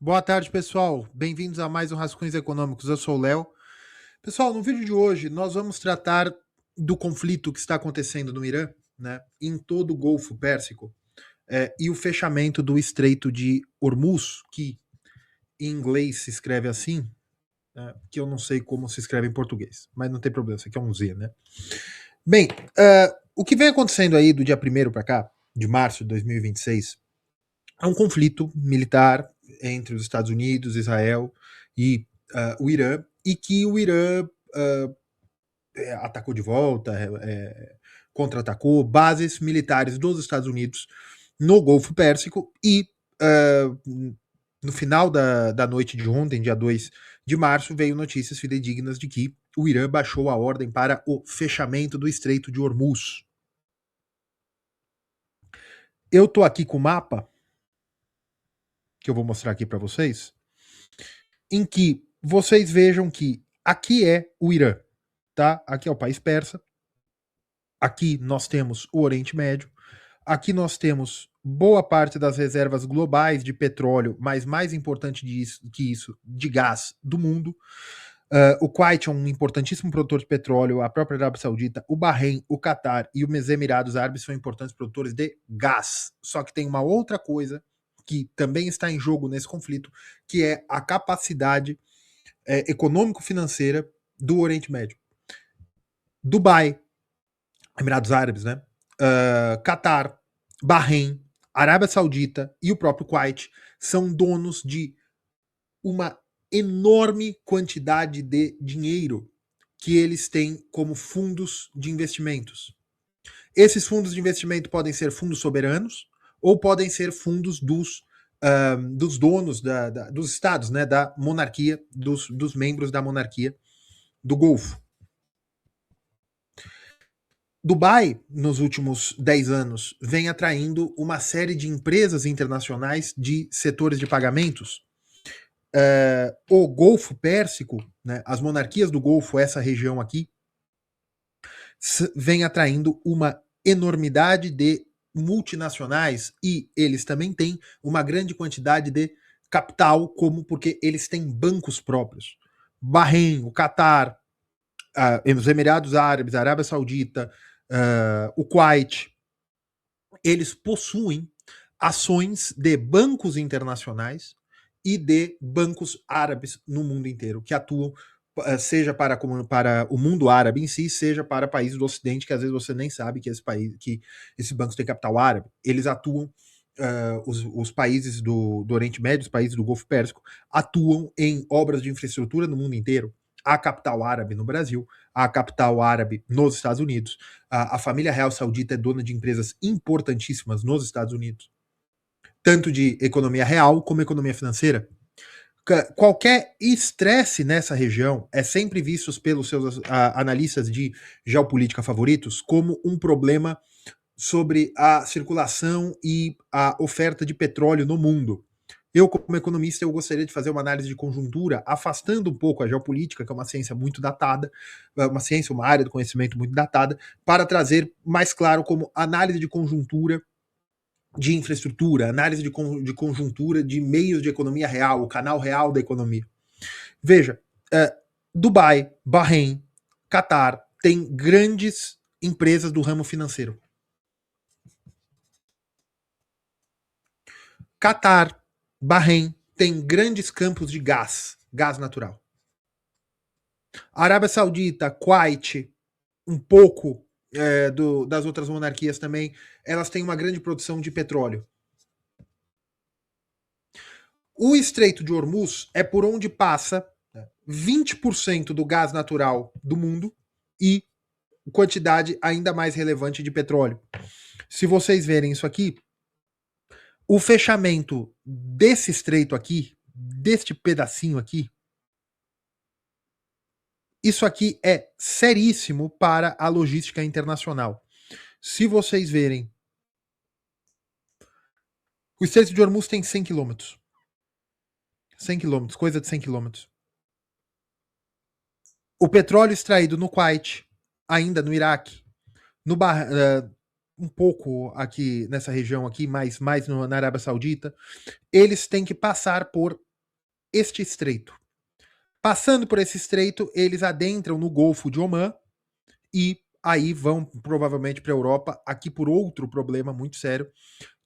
Boa tarde, pessoal. Bem-vindos a mais um Rascunhos Econômicos. Eu sou o Léo. Pessoal, no vídeo de hoje nós vamos tratar do conflito que está acontecendo no Irã, né, em todo o Golfo Pérsico, e o fechamento do Estreito de Hormuz, que em inglês se escreve assim, que eu não sei como se escreve em português, mas não tem problema, isso aqui é um Z, né? Bem, o que vem acontecendo aí do dia 1º para cá, de março de 2026, é um conflito militar entre os Estados Unidos, Israel e o Irã, e que o Irã atacou de volta, contra-atacou bases militares dos Estados Unidos no Golfo Pérsico e no final da noite de ontem, dia 2 de março, veio notícias fidedignas de que o Irã baixou a ordem para o fechamento do Estreito de Hormuz. Eu tô aqui com o mapa, que eu vou mostrar aqui para vocês, em que vocês vejam que aqui é o Irã, tá? Aqui é o país persa, aqui nós temos o Oriente Médio, aqui nós temos boa parte das reservas globais de petróleo, mas mais importante que isso, de gás do mundo. O Kuwait é um importantíssimo produtor de petróleo, a própria Arábia Saudita, o Bahrein, o Catar e os Emirados Árabes são importantes produtores de gás. Só que tem uma outra coisa que também está em jogo nesse conflito, que é a capacidade econômico-financeira do Oriente Médio. Dubai, Emirados Árabes, né? Catar, Bahrein, Arábia Saudita e o próprio Kuwait são donos de uma enorme quantidade de dinheiro que eles têm como fundos de investimentos. Esses fundos de investimento podem ser fundos soberanos ou podem ser fundos dos donos dos estados, né, da monarquia, dos membros da monarquia do Golfo. Dubai, nos últimos 10 anos, vem atraindo uma série de empresas internacionais de setores de pagamentos. O Golfo Pérsico, né, as monarquias do Golfo, essa região aqui, vem atraindo uma enormidade de multinacionais e eles também têm uma grande quantidade de capital, como porque eles têm bancos próprios. Bahrein, o Catar, os Emirados Árabes, a Arábia Saudita, o Kuwait, eles possuem ações de bancos internacionais e de bancos árabes no mundo inteiro, que atuam seja para o mundo árabe em si, seja para países do Ocidente, que às vezes você nem sabe que esses bancos têm capital árabe. Eles atuam, os países do Oriente Médio, os países do Golfo Pérsico, atuam em obras de infraestrutura no mundo inteiro. A capital árabe no Brasil, a capital árabe nos Estados Unidos. A família real saudita é dona de empresas importantíssimas nos Estados Unidos, tanto de economia real como economia financeira. Qualquer estresse nessa região é sempre visto pelos seus analistas de geopolítica favoritos como um problema sobre a circulação e a oferta de petróleo no mundo. Eu, como economista, eu gostaria de fazer uma análise de conjuntura, afastando um pouco a geopolítica, que é uma ciência muito datada, uma área do conhecimento muito datada, para trazer mais claro como análise de conjuntura de infraestrutura, análise de conjuntura de meios de economia real, o canal real da economia. Veja, Dubai, Bahrein, Catar tem grandes empresas do ramo financeiro. Catar, Bahrein tem grandes campos de gás natural. Arábia Saudita, Kuwait, um pouco das outras monarquias também, elas têm uma grande produção de petróleo. O Estreito de Hormuz é por onde passa 20% do gás natural do mundo e quantidade ainda mais relevante de petróleo. Se vocês verem isso aqui, o fechamento desse estreito aqui, deste pedacinho aqui, isso aqui é seríssimo para a logística internacional. Se vocês verem, o Estreito de Hormuz tem 100 quilômetros. 100 quilômetros, coisa de 100 quilômetros. O petróleo extraído no Kuwait, ainda no Iraque, um pouco aqui nessa região aqui, mais na Arábia Saudita, eles têm que passar por este estreito. Passando por esse estreito, eles adentram no Golfo de Omã e aí vão provavelmente para a Europa, aqui por outro problema muito sério,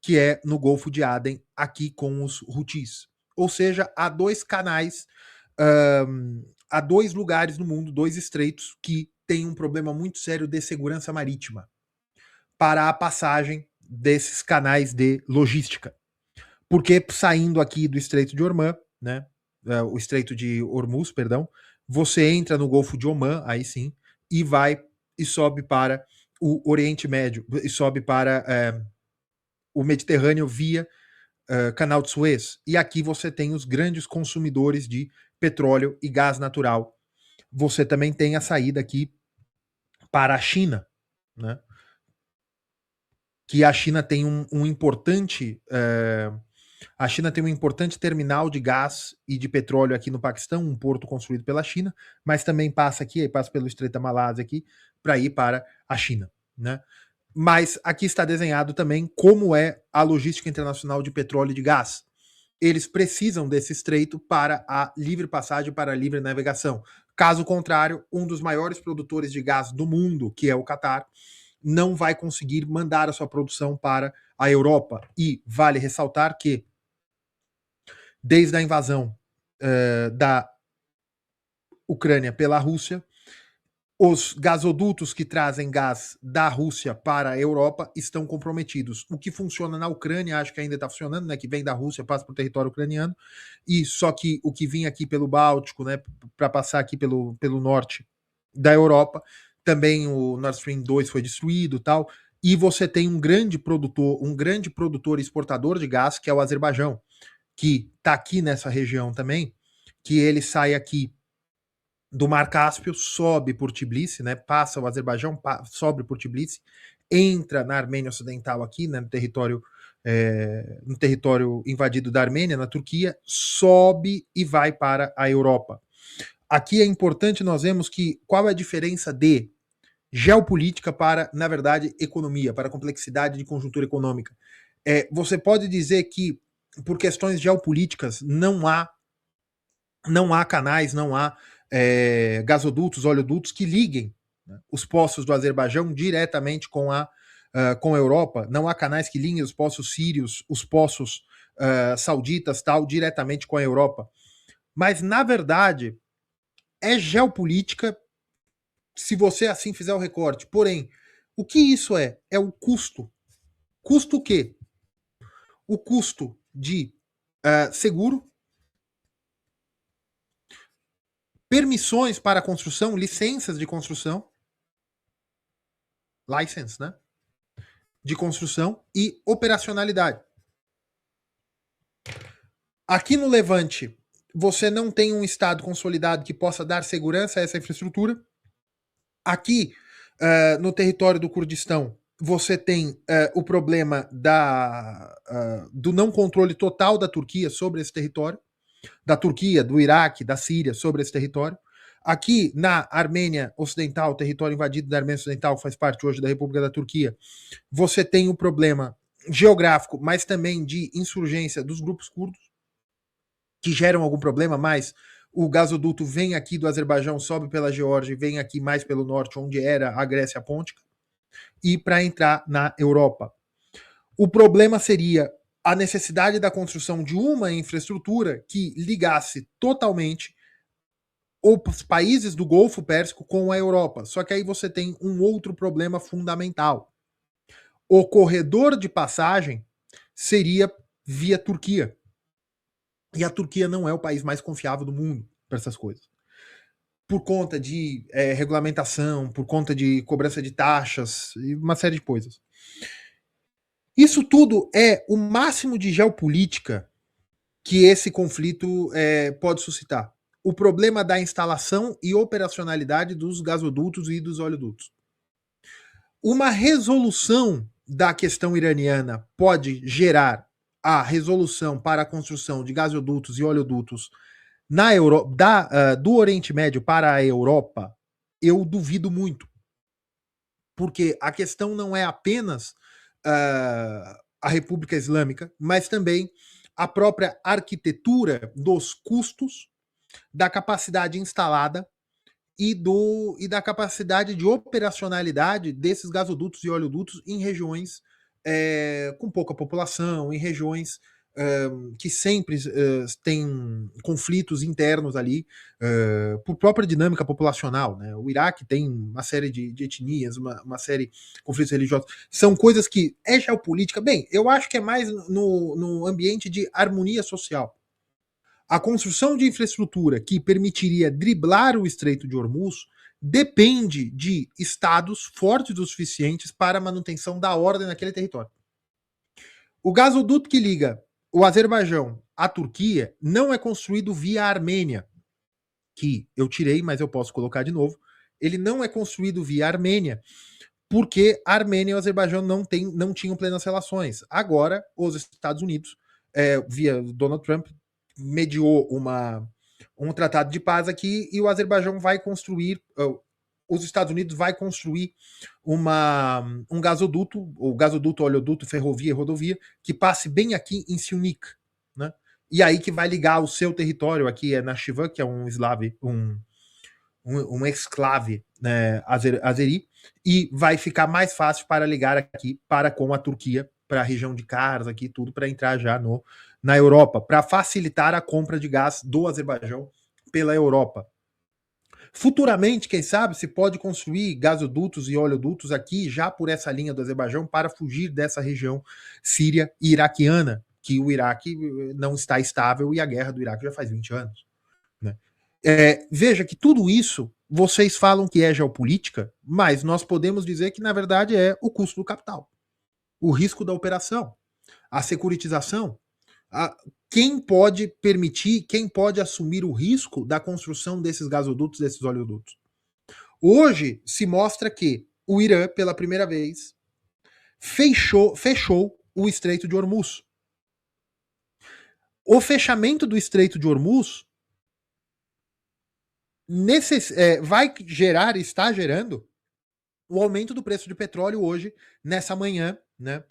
que é no Golfo de Aden, aqui com os Houthis. Ou seja, há dois canais, há dois lugares no mundo, dois estreitos, que têm um problema muito sério de segurança marítima para a passagem desses canais de logística. Porque saindo aqui do Estreito de Hormuz, né, o Estreito de Hormuz, perdão, você entra no Golfo de Omã, aí sim, e vai e sobe para o Oriente Médio, e sobe para o Mediterrâneo via Canal de Suez. E aqui você tem os grandes consumidores de petróleo e gás natural. Você também tem a saída aqui para a China, né? Que a China tem um importante a China tem um importante terminal de gás e de petróleo aqui no Paquistão, um porto construído pela China, mas também passa aqui, passa pelo Estreito da Malásia aqui, para ir para a China, né? Mas aqui está desenhado também como é a logística internacional de petróleo e de gás. Eles precisam desse estreito para a livre passagem, para a livre navegação. Caso contrário, um dos maiores produtores de gás do mundo, que é o Catar, não vai conseguir mandar a sua produção para a Europa. E vale ressaltar que, desde a invasão da Ucrânia pela Rússia, os gasodutos que trazem gás da Rússia para a Europa estão comprometidos. O que funciona na Ucrânia, acho que ainda está funcionando, né? Que vem da Rússia, passa para o território ucraniano, e só que o que vinha aqui pelo Báltico, né? Para passar aqui pelo norte da Europa, também o Nord Stream 2 foi destruído, tal. E você tem um grande produtor e exportador de gás, que é o Azerbaijão, que está aqui nessa região também, que ele sai aqui do Mar Cáspio, sobe por Tbilisi, né, passa o Azerbaijão, sobe por Tbilisi, entra na Armênia Ocidental aqui, né, no território invadido da Armênia, na Turquia, sobe e vai para a Europa. Aqui é importante nós vemos que qual é a diferença de geopolítica para, na verdade, economia, para a complexidade de conjuntura econômica. Você pode dizer que, por questões geopolíticas, não há canais, não há gasodutos, oleodutos que liguem, né, os poços do Azerbaijão diretamente com a Europa. Não há canais que liguem os poços sírios, os poços sauditas, tal, diretamente com a Europa. Mas, na verdade, é geopolítica se você assim fizer o recorte. Porém, o que isso é? É o custo. Custo o quê? O custo de seguro, permissões para construção, licenças de construção, license, né? De construção e operacionalidade. Aqui no Levante, você não tem um Estado consolidado que possa dar segurança a essa infraestrutura. Aqui, no território do Kurdistão, você tem o problema do não controle total da Turquia sobre esse território, da Turquia, do Iraque, da Síria sobre esse território. Aqui na Armênia Ocidental, território invadido da Armênia Ocidental, faz parte hoje da República da Turquia, você tem o problema geográfico, mas também de insurgência dos grupos curdos, que geram algum problema, mas o gasoduto vem aqui do Azerbaijão, sobe pela Geórgia e vem aqui mais pelo norte, onde era a Grécia Pôntica, e para entrar na Europa. O problema seria a necessidade da construção de uma infraestrutura que ligasse totalmente os países do Golfo Pérsico com a Europa. Só que aí você tem um outro problema fundamental. O corredor de passagem seria via Turquia. E a Turquia não é o país mais confiável do mundo para essas coisas. Por conta de regulamentação, por conta de cobrança de taxas e uma série de coisas. Isso tudo é o máximo de geopolítica que esse conflito pode suscitar. O problema da instalação e operacionalidade dos gasodutos e dos oleodutos. Uma resolução da questão iraniana pode gerar a resolução para a construção de gasodutos e oleodutos na do Oriente Médio para a Europa? Eu duvido muito. Porque a questão não é apenas a República Islâmica, mas também a própria arquitetura dos custos, da capacidade instalada e da capacidade de operacionalidade desses gasodutos e oleodutos em regiões com pouca população, em regiões que sempre têm conflitos internos ali, por própria dinâmica populacional. Né? O Iraque tem uma série de etnias, uma série de conflitos religiosos. São coisas que é geopolítica. Bem, eu acho que é mais no ambiente de harmonia social. A construção de infraestrutura que permitiria driblar o Estreito de Hormuz depende de estados fortes o suficientes para a manutenção da ordem naquele território. O gasoduto que liga o Azerbaijão à Turquia não é construído via Armênia, que eu tirei, mas eu posso colocar de novo. Ele não é construído via Armênia, porque a Armênia e o Azerbaijão não tinham plenas relações. Agora, os Estados Unidos, via Donald Trump, mediou um tratado de paz aqui e o Azerbaijão vai construir, os Estados Unidos vai construir um gasoduto, o gasoduto, oleoduto, ferrovia e rodovia, que passe bem aqui em Syunik, né? E aí que vai ligar o seu território, aqui é Nakhchivan, que é um exclave, né, azeri, e vai ficar mais fácil para ligar aqui para com a Turquia, para a região de Kars, aqui tudo, para entrar já na Europa, para facilitar a compra de gás do Azerbaijão pela Europa. Futuramente, quem sabe, se pode construir gasodutos e oleodutos aqui, já por essa linha do Azerbaijão, para fugir dessa região síria e iraquiana, que o Iraque não está estável e a guerra do Iraque já faz 20 anos. Né? Veja que tudo isso, vocês falam que é geopolítica, mas nós podemos dizer que, na verdade, é o custo do capital, o risco da operação, a securitização, quem pode permitir, quem pode assumir o risco da construção desses gasodutos, desses oleodutos. Hoje se mostra que o Irã, pela primeira vez, fechou o Estreito de Hormuz. O fechamento do Estreito de Hormuz vai gerar, está gerando, o aumento do preço de petróleo hoje, nessa manhã, né,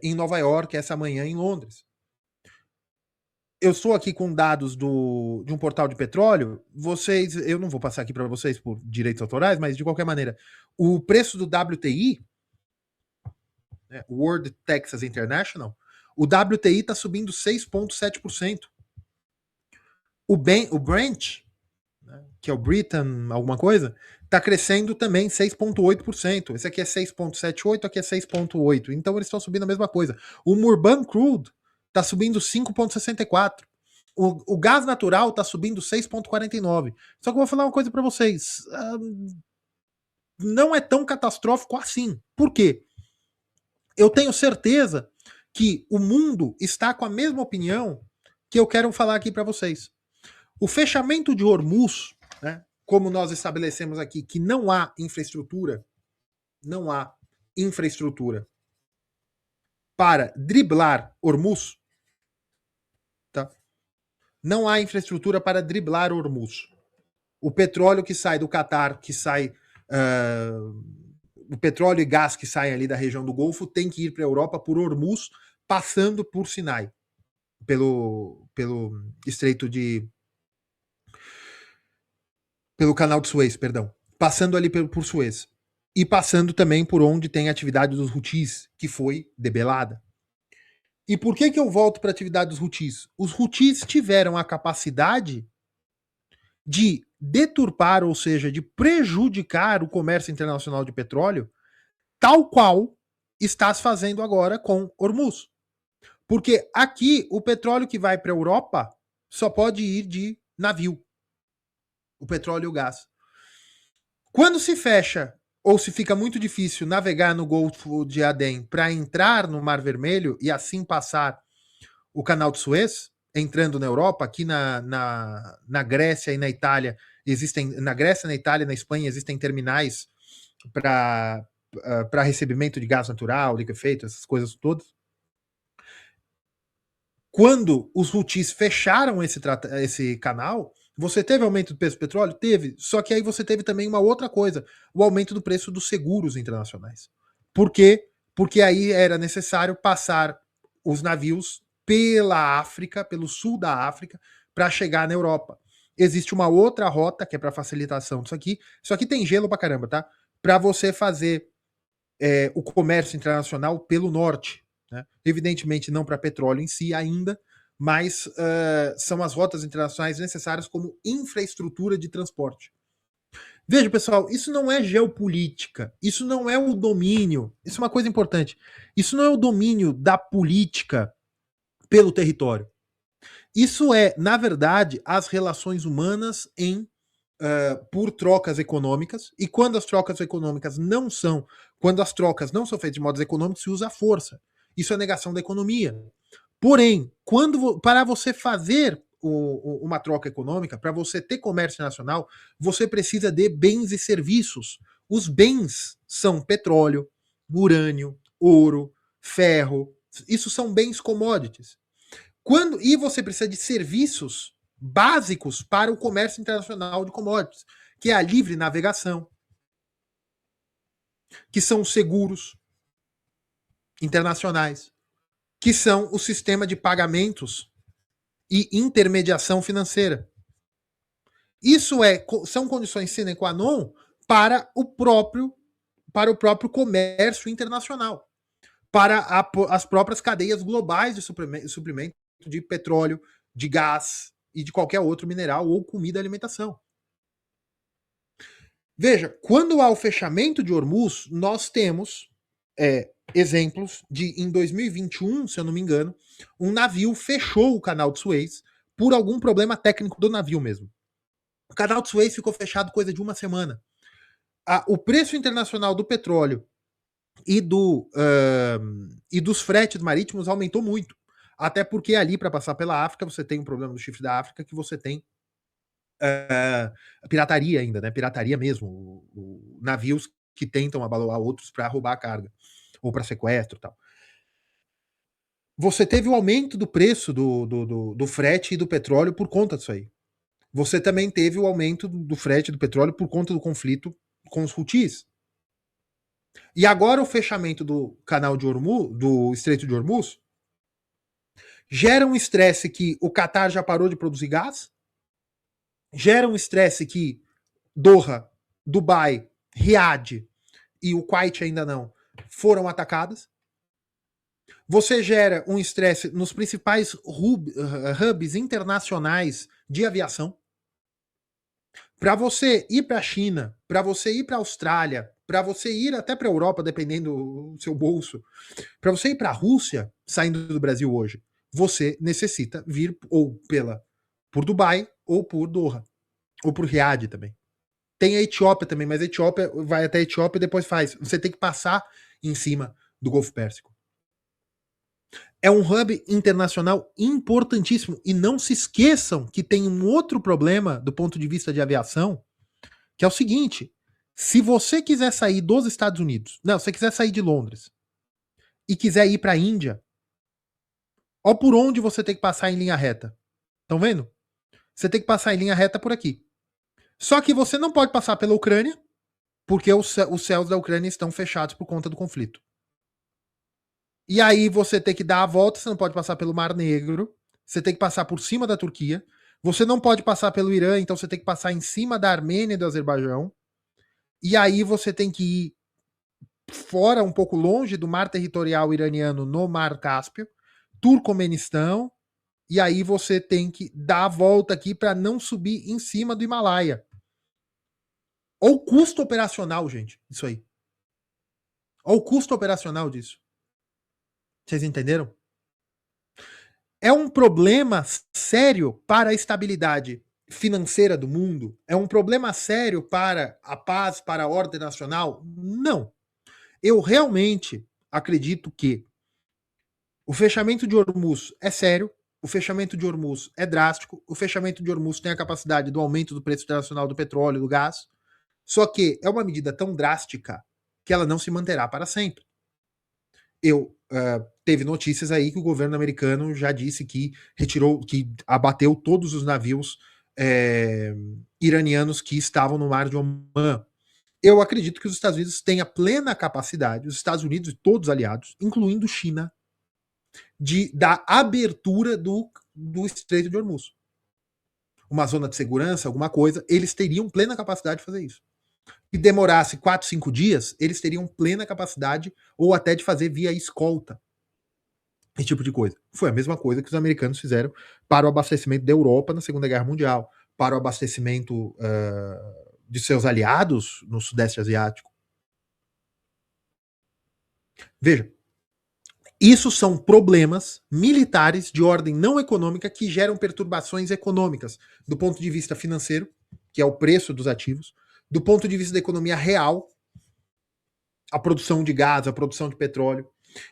em Nova York, essa manhã em Londres. Eu estou aqui com dados de um portal de petróleo. Eu não vou passar aqui para vocês por direitos autorais, mas de qualquer maneira, o preço do WTI, né, World Texas International, o WTI está subindo 6,7%. O Brent, né, que é o Britain alguma coisa, está crescendo também 6,8%. Esse aqui é 6,78%, aqui é 6,8%. Então eles estão subindo a mesma coisa. O Murban Crude está subindo 5,64%. O gás natural está subindo 6,49%. Só que eu vou falar uma coisa para vocês. Não é tão catastrófico assim. Por quê? Eu tenho certeza que o mundo está com a mesma opinião que eu quero falar aqui para vocês. O fechamento de Hormuz, né, como nós estabelecemos aqui, que não há infraestrutura para driblar Hormuz, tá? Não há infraestrutura para driblar Hormuz. O petróleo que sai do Catar, o petróleo e gás que saem ali da região do Golfo tem que ir para a Europa por Hormuz, passando por Sinai, pelo Estreito pelo canal de Suez, perdão, passando ali por Suez e passando também por onde tem a atividade dos Houthis, que foi debelada. E por que eu volto para a atividade dos Houthis? Os Houthis tiveram a capacidade de deturpar, ou seja, de prejudicar o comércio internacional de petróleo, tal qual está se fazendo agora com Hormuz. Porque aqui o petróleo que vai para a Europa só pode ir de navio. O petróleo e o gás. Quando se fecha ou se fica muito difícil navegar no Golfo de Adém para entrar no Mar Vermelho e assim passar o canal de Suez, entrando na Europa, aqui na Grécia e na Itália, na Grécia, na Itália e na Espanha existem terminais para recebimento de gás natural, liquefeito, essas coisas todas. Quando os Houthis fecharam esse canal, você teve aumento do preço do petróleo? Teve. Só que aí você teve também uma outra coisa, o aumento do preço dos seguros internacionais. Por quê? Porque aí era necessário passar os navios pela África, pelo sul da África, para chegar na Europa. Existe uma outra rota que é para facilitação disso aqui. Isso aqui tem gelo pra caramba, tá? Para você fazer o comércio internacional pelo norte. Né? Evidentemente, não para petróleo em si ainda, mas são as rotas internacionais necessárias como infraestrutura de transporte. Veja, pessoal, isso não é geopolítica, isso não é o domínio, isso é uma coisa importante, isso não é o domínio da política pelo território. Isso é, na verdade, as relações humanas por trocas econômicas, e quando as trocas econômicas não são, quando as trocas não são feitas de modos econômicos, se usa a força. Isso é negação da economia. Porém, para você fazer uma troca econômica, para você ter comércio nacional, você precisa de bens e serviços. Os bens são petróleo, urânio, ouro, ferro. Isso são bens commodities. E você precisa de serviços básicos para o comércio internacional de commodities, que é a livre navegação, que são os seguros internacionais, que são o sistema de pagamentos e intermediação financeira. Isso são condições sine qua non para o próprio comércio internacional, para as próprias cadeias globais de suprimento de petróleo, de gás e de qualquer outro mineral ou comida e alimentação. Veja, quando há o fechamento de Hormuz, nós temos exemplos de, em 2021, se eu não me engano, um navio fechou o canal de Suez por algum problema técnico do navio mesmo. O canal de Suez ficou fechado coisa de uma semana. O preço internacional do petróleo e dos fretes marítimos aumentou muito. Até porque ali, para passar pela África, você tem um problema do chifre da África, que você tem pirataria ainda, né? Pirataria mesmo. Navios que tentam abaloar outros para roubar a carga. Ou para sequestro e tal. Você teve o aumento do preço do frete e do petróleo por conta disso aí. Você também teve o aumento do frete e do petróleo por conta do conflito com os Houthis. E agora o fechamento do canal de Hormuz, do Estreito de Hormuz, gera um estresse que o Catar já parou de produzir gás, gera um estresse que Doha, Dubai, Riad e o Kuwait ainda não foram atacadas. Você gera um estresse nos principais hubs internacionais de aviação. Para você ir para a China, para você ir para a Austrália, para você ir até para a Europa, dependendo do seu bolso, para você ir para a Rússia, saindo do Brasil hoje, você necessita vir ou por Dubai ou por Doha, ou por Riad também. Tem a Etiópia também, mas a Etiópia vai até a Etiópia e depois faz. Você tem que passar em cima do Golfo Pérsico. É um hub internacional importantíssimo. E não se esqueçam que tem um outro problema do ponto de vista de aviação, que é o seguinte: se você quiser sair dos Estados Unidos, não, se você quiser sair de Londres e quiser ir para a Índia, ó por onde você tem que passar em linha reta. Estão vendo? Você tem que passar em linha reta por aqui. Só que você não pode passar pela Ucrânia, porque os céus da Ucrânia estão fechados por conta do conflito. E aí você tem que dar a volta, você não pode passar pelo Mar Negro, você tem que passar por cima da Turquia, você não pode passar pelo Irã, então você tem que passar em cima da Armênia e do Azerbaijão, e aí você tem que ir fora, um pouco longe do mar territorial iraniano, no Mar Cáspio, Turcomenistão, e aí você tem que dar a volta aqui para não subir em cima do Himalaia. Olha o custo operacional, gente, isso aí. Olha o custo operacional disso. Vocês entenderam? É um problema sério para a estabilidade financeira do mundo? É um problema sério para a paz, para a ordem nacional? Não. Eu realmente acredito que o fechamento de Hormuz é sério, o fechamento de Hormuz é drástico, o fechamento de Hormuz tem a capacidade do aumento do preço internacional do petróleo e do gás, só que é uma medida tão drástica que ela não se manterá para sempre. Teve notícias aí que o governo americano já disse que abateu todos os navios iranianos que estavam no mar de Omã. Eu acredito que os Estados Unidos têm a plena capacidade, os Estados Unidos e todos os aliados, incluindo China, da abertura do Estreito de Hormuz. Uma zona de segurança, alguma coisa, eles teriam plena capacidade de fazer isso. Se demorasse 4, 5 dias, eles teriam plena capacidade, ou até de fazer via escolta. Esse tipo de coisa. Foi a mesma coisa que os americanos fizeram para o abastecimento da Europa na Segunda Guerra Mundial, para o abastecimento de seus aliados no Sudeste Asiático. Veja, isso são problemas militares de ordem não econômica que geram perturbações econômicas, do ponto de vista financeiro, que é o preço dos ativos, do ponto de vista da economia real, a produção de gás, a produção de petróleo,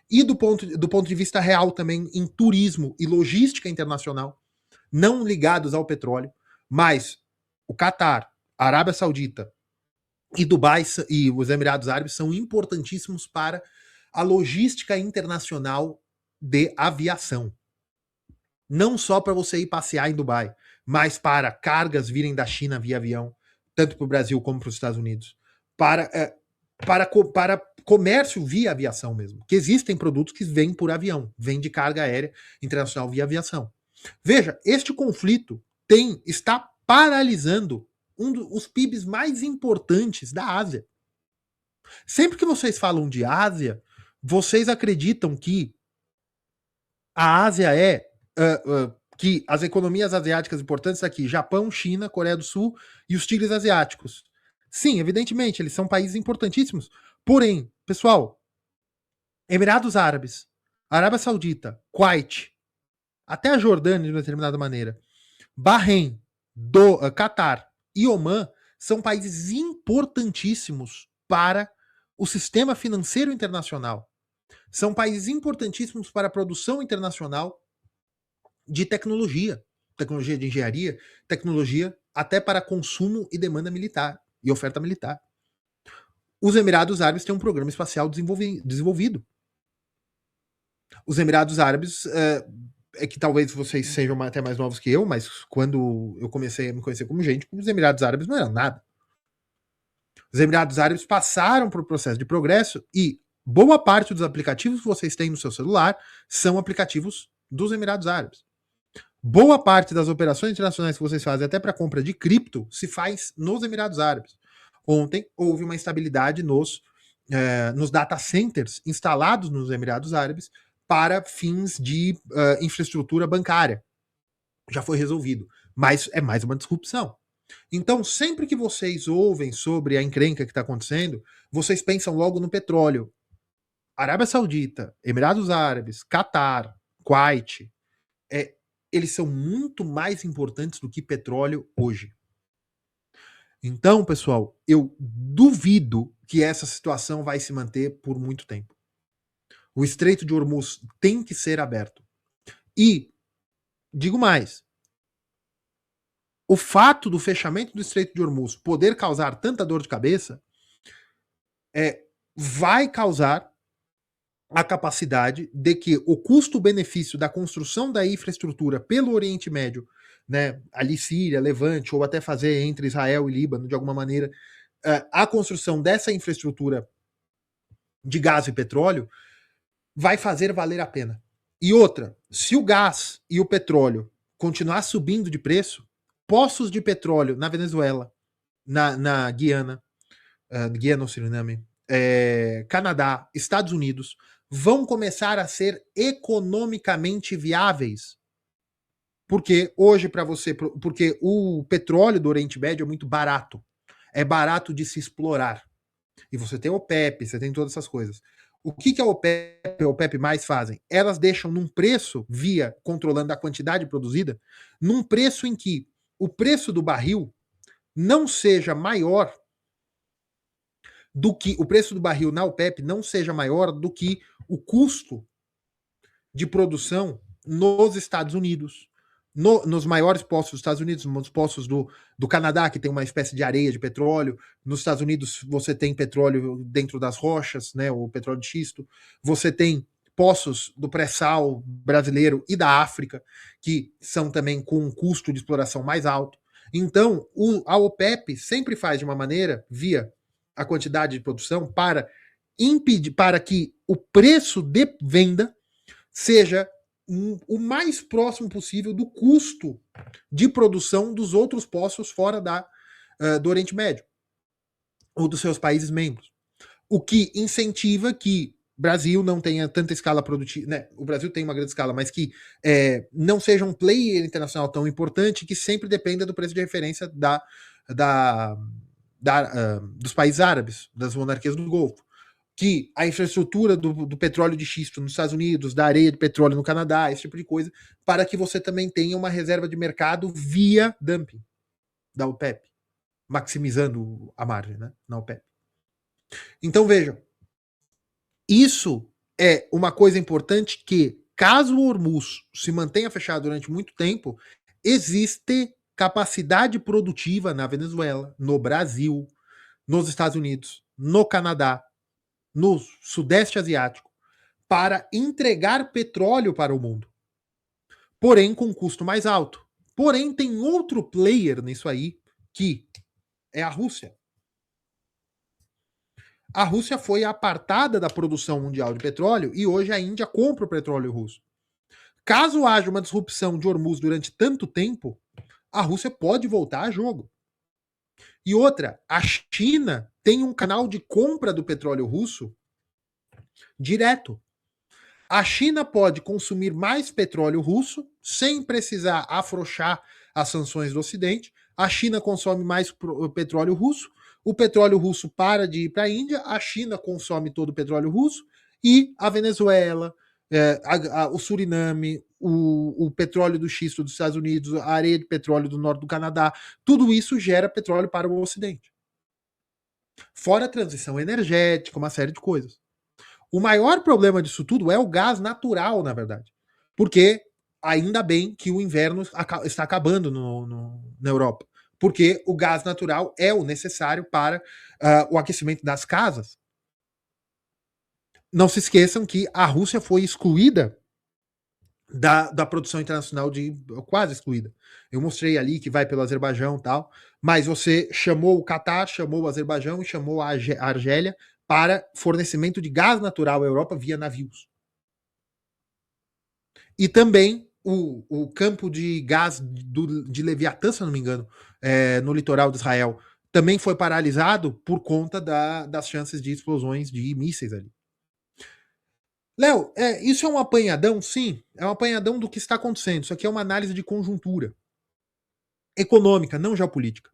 e do ponto de vista real também em turismo e logística internacional, não ligados ao petróleo, mas o Catar, a Arábia Saudita e Dubai e os Emirados Árabes são importantíssimos para a logística internacional de aviação. Não só para você ir passear em Dubai, mas para cargas virem da China via avião, tanto para o Brasil como para os Estados Unidos, para comércio via aviação mesmo, que existem produtos que vêm por avião, vêm de carga aérea internacional via aviação. Veja, este conflito está paralisando os PIBs mais importantes da Ásia. Sempre que vocês falam de Ásia, vocês acreditam que a Ásia que as economias asiáticas importantes aqui, Japão, China, Coreia do Sul e os tigres asiáticos. Sim, evidentemente, eles são países importantíssimos. Porém, pessoal, Emirados Árabes, Arábia Saudita, Kuwait, até a Jordânia, de uma determinada maneira, Bahrein, Catar e Omã são países importantíssimos para o sistema financeiro internacional. São países importantíssimos para a produção internacional de tecnologia de engenharia, tecnologia até para consumo e demanda militar e oferta militar. Os Emirados Árabes têm um programa espacial desenvolvido. Os Emirados Árabes, é que talvez vocês sejam até mais novos que eu, mas quando eu comecei a me conhecer como gente, os Emirados Árabes não eram nada. Os Emirados Árabes passaram por um processo de progresso e boa parte dos aplicativos que vocês têm no seu celular são aplicativos dos Emirados Árabes. Boa parte das operações internacionais que vocês fazem, até para compra de cripto, se faz nos Emirados Árabes. Ontem houve uma instabilidade nos data centers instalados nos Emirados Árabes para fins de infraestrutura bancária. Já foi resolvido, mas é mais uma disrupção. Então, sempre que vocês ouvem sobre a encrenca que está acontecendo, vocês pensam logo no petróleo. Arábia Saudita, Emirados Árabes, Catar, Kuwait, eles são muito mais importantes do que petróleo hoje. Então, pessoal, eu duvido que essa situação vai se manter por muito tempo. O Estreito de Hormuz tem que ser aberto. E, digo mais, o fato do fechamento do Estreito de Hormuz poder causar tanta dor de cabeça vai causar a capacidade de que o custo-benefício da construção da infraestrutura pelo Oriente Médio, né, ali Síria, Levante, ou até fazer entre Israel e Líbano, de alguma maneira, a construção dessa infraestrutura de gás e petróleo vai fazer valer a pena. E outra, se o gás e o petróleo continuar subindo de preço, poços de petróleo na Venezuela, na Guiana, Guiana ou Suriname, Canadá, Estados Unidos, vão começar a ser economicamente viáveis. Porque hoje, porque o petróleo do Oriente Médio é muito barato. É barato de se explorar. E você tem a OPEP, você tem todas essas coisas. O que a OPEP e a OPEP mais fazem? Elas deixam num preço, controlando a quantidade produzida, num preço em que o preço do barril não seja maior do que o preço do barril na OPEP não seja maior do que o custo de produção nos Estados Unidos, nos maiores poços dos Estados Unidos, nos poços do Canadá, que tem uma espécie de areia de petróleo. Nos Estados Unidos você tem petróleo dentro das rochas, né, o petróleo de xisto. Você tem poços do pré-sal brasileiro e da África, que são também com um custo de exploração mais alto. Então, a OPEP sempre faz de uma maneira, via a quantidade de produção, para impedir, para que o preço de venda seja o mais próximo possível do custo de produção dos outros poços fora do Oriente Médio ou dos seus países membros. O que incentiva que o Brasil não tenha tanta escala produtiva, né? O Brasil tem uma grande escala, mas que não seja um player internacional tão importante que sempre dependa do preço de referência dos países árabes, das monarquias do Golfo. Que a infraestrutura do petróleo de xisto nos Estados Unidos, da areia de petróleo no Canadá, esse tipo de coisa, para que você também tenha uma reserva de mercado via dumping da OPEP, maximizando a margem, né, na OPEP. Então vejam, isso é uma coisa importante que, caso o Hormuz se mantenha fechado durante muito tempo, existe capacidade produtiva na Venezuela, no Brasil, nos Estados Unidos, no Canadá, no Sudeste Asiático, para entregar petróleo para o mundo. Porém, com custo mais alto. Porém, tem outro player nisso aí, que é a Rússia. A Rússia foi apartada da produção mundial de petróleo e hoje a Índia compra o petróleo russo. Caso haja uma disrupção de Hormuz durante tanto tempo, a Rússia pode voltar a jogo. E outra, a China tem um canal de compra do petróleo russo direto. A China pode consumir mais petróleo russo sem precisar afrouxar as sanções do Ocidente. A China consome mais petróleo russo, o petróleo russo para de ir para a Índia, a China consome todo o petróleo russo e a Venezuela, o Suriname, o petróleo do xisto dos Estados Unidos, a areia de petróleo do norte do Canadá, tudo isso gera petróleo para o Ocidente. Fora a transição energética, uma série de coisas. O maior problema disso tudo é o gás natural, na verdade. Porque ainda bem que o inverno está acabando na Europa. Porque o gás natural é o necessário para o aquecimento das casas. Não se esqueçam que a Rússia foi excluída da produção internacional, quase excluída. Eu mostrei ali que vai pelo Azerbaijão e tal, mas você chamou o Catar, chamou o Azerbaijão e chamou a Argélia para fornecimento de gás natural à Europa via navios. E também o campo de gás de Leviatã, se eu não me engano, no litoral de Israel, também foi paralisado por conta das chances de explosões de mísseis ali. Léo, isso é um apanhadão? Sim, é um apanhadão do que está acontecendo. Isso aqui é uma análise de conjuntura econômica, não geopolítica.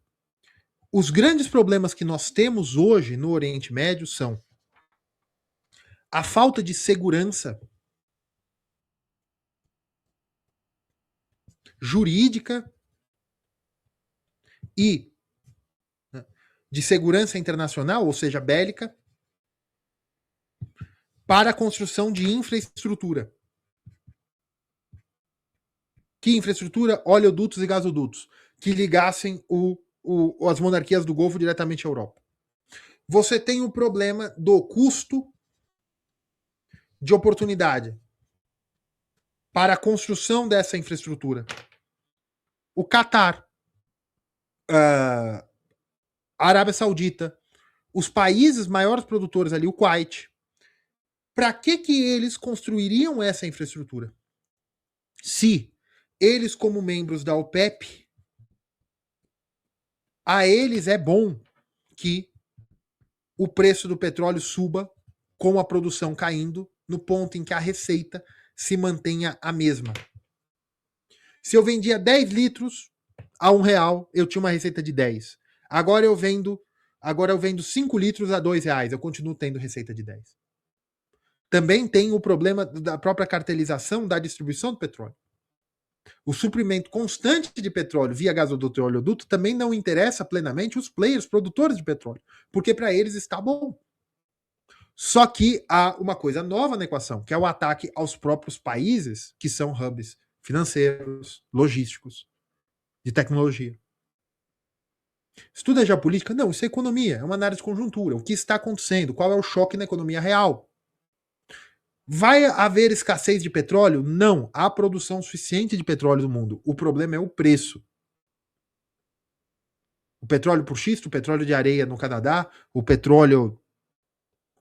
Os grandes problemas que nós temos hoje no Oriente Médio são a falta de segurança jurídica e de segurança internacional, ou seja, bélica, para a construção de infraestrutura. Que infraestrutura? Oleodutos e gasodutos, que ligassem as monarquias do Golfo diretamente à Europa. Você tem o problema do custo de oportunidade para a construção dessa infraestrutura. O Catar, a Arábia Saudita, os países maiores produtores ali, o Kuwait, para que eles construiriam essa infraestrutura? Se eles, como membros da OPEP, a eles é bom que o preço do petróleo suba com a produção caindo no ponto em que a receita se mantenha a mesma. Se eu vendia 10 litros a R$1, eu tinha uma receita de 10. Agora eu vendo 5 litros a R$2, eu continuo tendo receita de 10. Também tem o problema da própria cartelização da distribuição do petróleo. O suprimento constante de petróleo via gasoduto e oleoduto também não interessa plenamente os players produtores de petróleo, porque para eles está bom. Só que há uma coisa nova na equação, que é o ataque aos próprios países que são hubs financeiros, logísticos, de tecnologia. Estuda geopolítica? Não, isso é economia, é uma análise de conjuntura. O que está acontecendo? Qual é o choque na economia real? Vai haver escassez de petróleo? Não. Há produção suficiente de petróleo no mundo. O problema é o preço. O petróleo por xisto, o petróleo de areia no Canadá, o petróleo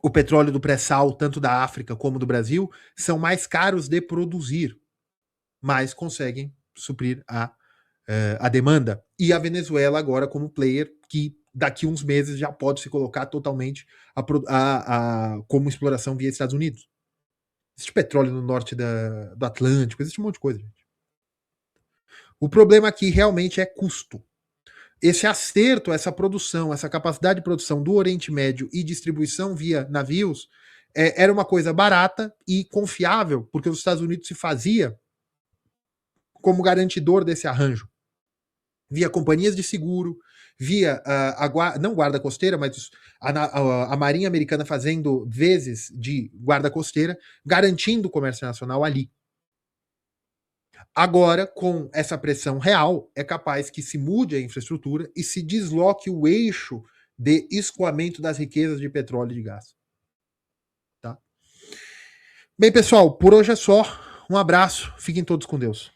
o petróleo do pré-sal, tanto da África como do Brasil, são mais caros de produzir, mas conseguem suprir a demanda. E a Venezuela agora como player que daqui uns meses já pode se colocar totalmente como exploração via Estados Unidos. Existe petróleo no norte do Atlântico, existe um monte de coisa, gente. O problema aqui realmente é custo. Esse acerto, essa produção, essa capacidade de produção do Oriente Médio e distribuição via navios era uma coisa barata e confiável, porque os Estados Unidos se fazia como garantidor desse arranjo, via companhias de seguro, via não guarda costeira, mas a Marinha Americana fazendo vezes de guarda costeira, garantindo o comércio nacional ali. Agora, com essa pressão real, é capaz que se mude a infraestrutura e se desloque o eixo de escoamento das riquezas de petróleo e de gás. Tá? Bem, pessoal, por hoje é só. Um abraço, fiquem todos com Deus.